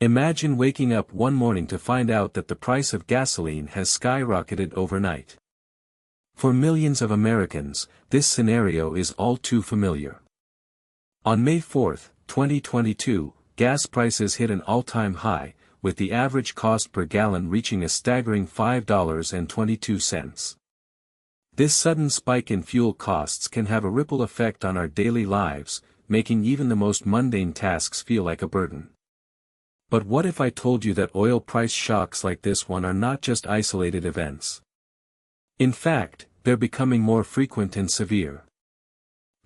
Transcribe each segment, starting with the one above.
Imagine waking up one morning to find out that the price of gasoline has skyrocketed overnight. For millions of Americans, this scenario is all too familiar. On May 4, 2022, gas prices hit an all-time high, with the average cost per gallon reaching a staggering $5.22. This sudden spike in fuel costs can have a ripple effect on our daily lives, making even the most mundane tasks feel like a burden. But what if I told you that oil price shocks like this one are not just isolated events? In fact, they're becoming more frequent and severe.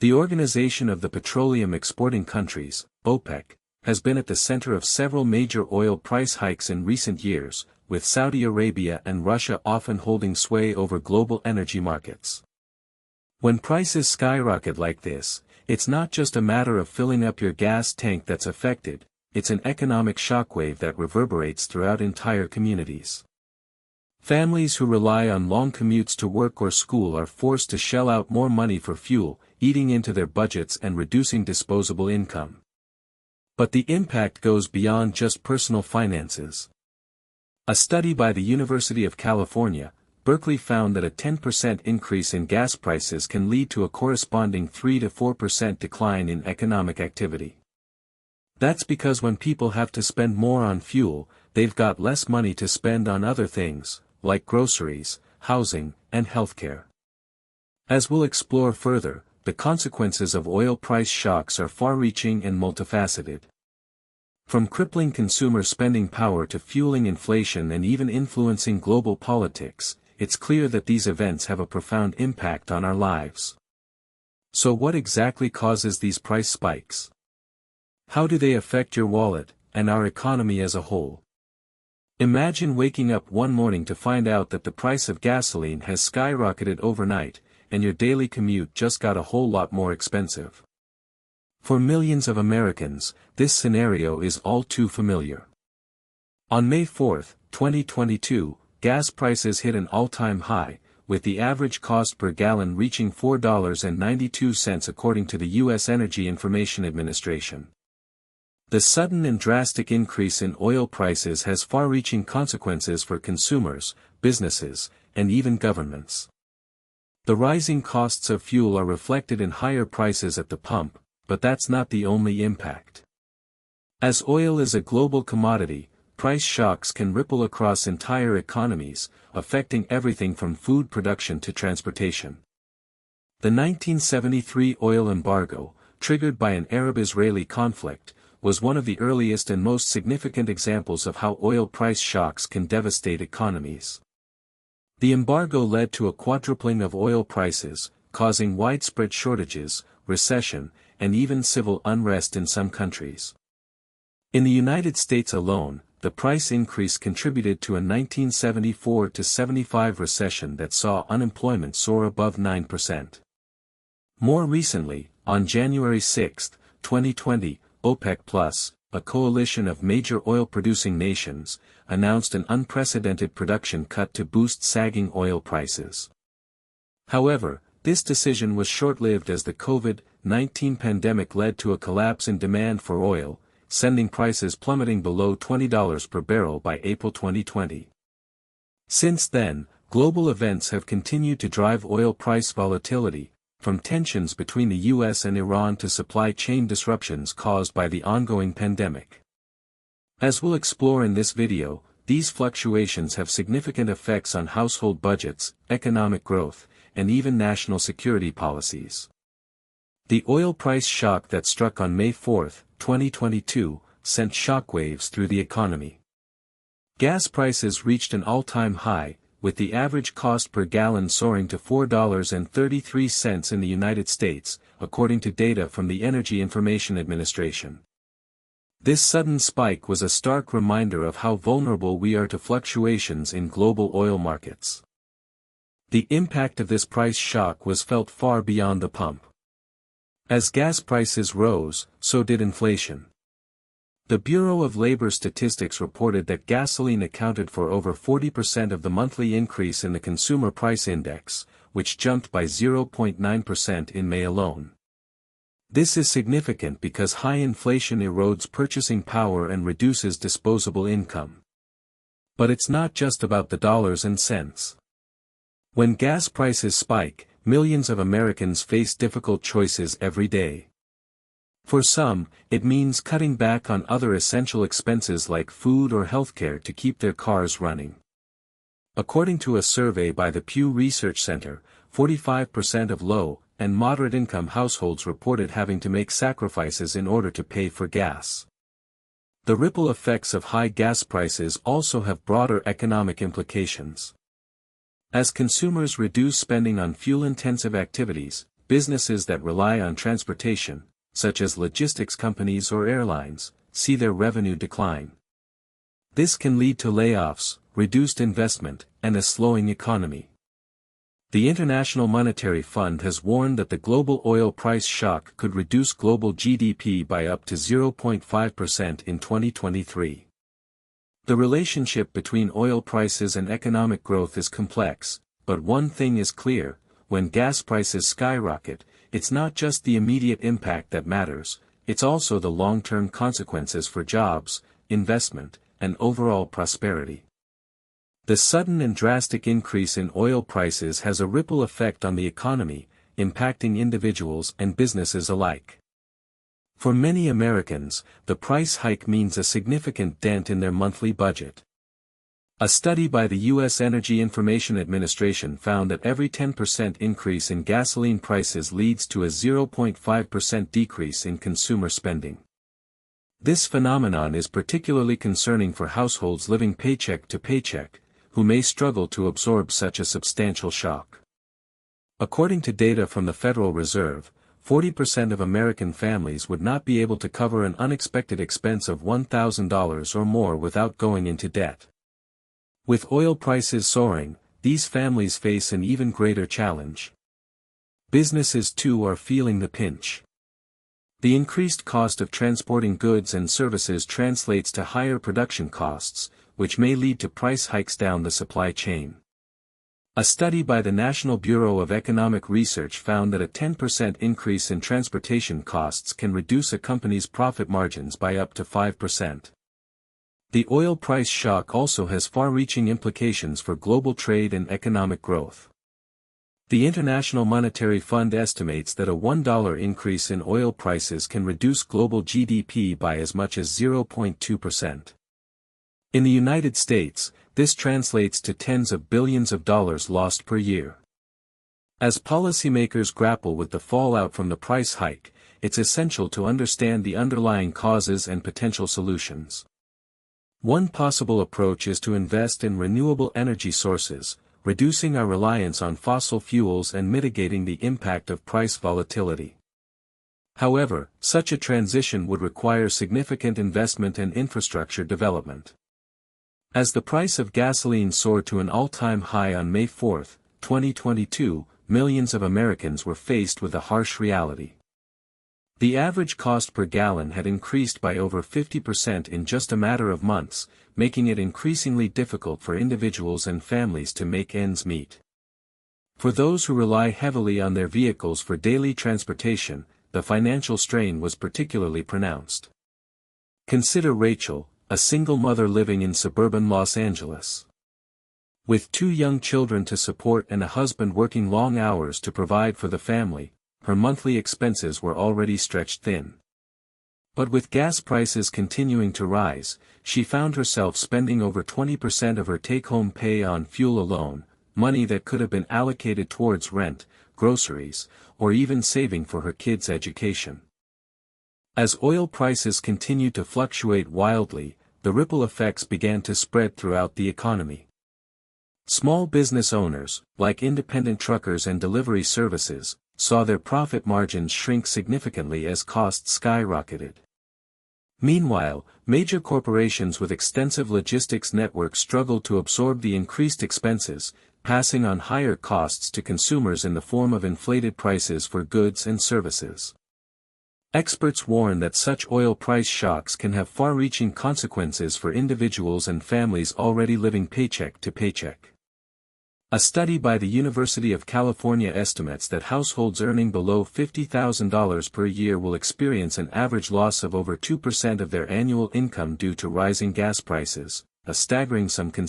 The Organization of the Petroleum Exporting Countries, OPEC, has been at the center of several major oil price hikes in recent years, with Saudi Arabia and Russia often holding sway over global energy markets. When prices skyrocket like this, it's not just a matter of filling up your gas tank that's affected, it's an economic shockwave that reverberates throughout entire communities. Families who rely on long commutes to work or school are forced to shell out more money for fuel, eating into their budgets and reducing disposable income. But the impact goes beyond just personal finances. A study by the University of California, Berkeley found that a 10% increase in gas prices can lead to a corresponding 3 to 4% decline in economic activity. That's because when people have to spend more on fuel, they've got less money to spend on other things, like groceries, housing, and healthcare. As we'll explore further, the consequences of oil price shocks are far-reaching and multifaceted. From crippling consumer spending power to fueling inflation and even influencing global politics, it's clear that these events have a profound impact on our lives. So what exactly causes these price spikes? How do they affect your wallet, and our economy as a whole? Imagine waking up one morning to find out that the price of gasoline has skyrocketed overnight, and your daily commute just got a whole lot more expensive. For millions of Americans, this scenario is all too familiar. On May 4, 2022, gas prices hit an all-time high, with the average cost per gallon reaching $4.92 according to the U.S. Energy Information Administration. The sudden and drastic increase in oil prices has far-reaching consequences for consumers, businesses, and even governments. The rising costs of fuel are reflected in higher prices at the pump, but that's not the only impact. As oil is a global commodity, price shocks can ripple across entire economies, affecting everything from food production to transportation. The 1973 oil embargo, triggered by an Arab-Israeli conflict, was one of the earliest and most significant examples of how oil price shocks can devastate economies. The embargo led to a quadrupling of oil prices, causing widespread shortages, recession, and even civil unrest in some countries. In the United States alone, the price increase contributed to a 1974-75 recession that saw unemployment soar above 9%. More recently, on January 6, 2020, OPEC+, a coalition of major oil-producing nations, announced an unprecedented production cut to boost sagging oil prices. However, this decision was short-lived as the COVID-19 pandemic led to a collapse in demand for oil, sending prices plummeting below $20 per barrel by April 2020. Since then, global events have continued to drive oil price volatility, from tensions between the US and Iran to supply chain disruptions caused by the ongoing pandemic. As we'll explore in this video, these fluctuations have significant effects on household budgets, economic growth, and even national security policies. The oil price shock that struck on May 4, 2022, sent shockwaves through the economy. Gas prices reached an all-time high, with the average cost per gallon soaring to $4.33 in the United States, according to data from the Energy Information Administration. This sudden spike was a stark reminder of how vulnerable we are to fluctuations in global oil markets. The impact of this price shock was felt far beyond the pump. As gas prices rose, so did inflation. The Bureau of Labor Statistics reported that gasoline accounted for over 40% of the monthly increase in the Consumer Price Index, which jumped by 0.9% in May alone. This is significant because high inflation erodes purchasing power and reduces disposable income. But it's not just about the dollars and cents. When gas prices spike, millions of Americans face difficult choices every day. For some, it means cutting back on other essential expenses like food or healthcare to keep their cars running. According to a survey by the Pew Research Center, 45% of low and moderate-income households reported having to make sacrifices in order to pay for gas. The ripple effects of high gas prices also have broader economic implications. As consumers reduce spending on fuel-intensive activities, businesses that rely on transportation, such as logistics companies or airlines, see their revenue decline. This can lead to layoffs, reduced investment, and a slowing economy. The International Monetary Fund has warned that the global oil price shock could reduce global GDP by up to 0.5% in 2023. The relationship between oil prices and economic growth is complex, but one thing is clear: when gas prices skyrocket, it's not just the immediate impact that matters, it's also the long-term consequences for jobs, investment, and overall prosperity. The sudden and drastic increase in oil prices has a ripple effect on the economy, impacting individuals and businesses alike. For many Americans, the price hike means a significant dent in their monthly budget. A study by the U.S. Energy Information Administration found that every 10% increase in gasoline prices leads to a 0.5% decrease in consumer spending. This phenomenon is particularly concerning for households living paycheck to paycheck, who may struggle to absorb such a substantial shock. According to data from the Federal Reserve, 40% of American families would not be able to cover an unexpected expense of $1,000 or more without going into debt. With oil prices soaring, these families face an even greater challenge. Businesses too are feeling the pinch. The increased cost of transporting goods and services translates to higher production costs, which may lead to price hikes down the supply chain. A study by the National Bureau of Economic Research found that a 10% increase in transportation costs can reduce a company's profit margins by up to 5%. The oil price shock also has far-reaching implications for global trade and economic growth. The International Monetary Fund estimates that a $1 increase in oil prices can reduce global GDP by as much as 0.2%. In the United States, this translates to tens of billions of dollars lost per year. As policymakers grapple with the fallout from the price hike, it's essential to understand the underlying causes and potential solutions. One possible approach is to invest in renewable energy sources, reducing our reliance on fossil fuels and mitigating the impact of price volatility. However, such a transition would require significant investment and infrastructure development. As the price of gasoline soared to an all-time high on May 4, 2022, millions of Americans were faced with a harsh reality. The average cost per gallon had increased by over 50% in just a matter of months, making it increasingly difficult for individuals and families to make ends meet. For those who rely heavily on their vehicles for daily transportation, the financial strain was particularly pronounced. Consider Rachel, a single mother living in suburban Los Angeles. With 2 young children to support and a husband working long hours to provide for the family, her monthly expenses were already stretched thin. But with gas prices continuing to rise, she found herself spending over 20% of her take-home pay on fuel alone, money that could have been allocated towards rent, groceries, or even saving for her kids' education. As oil prices continued to fluctuate wildly, the ripple effects began to spread throughout the economy. Small business owners, like independent truckers and delivery services, saw their profit margins shrink significantly as costs skyrocketed. Meanwhile, major corporations with extensive logistics networks struggled to absorb the increased expenses, passing on higher costs to consumers in the form of inflated prices for goods and services. Experts warn that such oil price shocks can have far-reaching consequences for individuals and families already living paycheck to paycheck. A study by the University of California estimates that households earning below $50,000 per year will experience an average loss of over 2% of their annual income due to rising gas prices, a staggering sum considering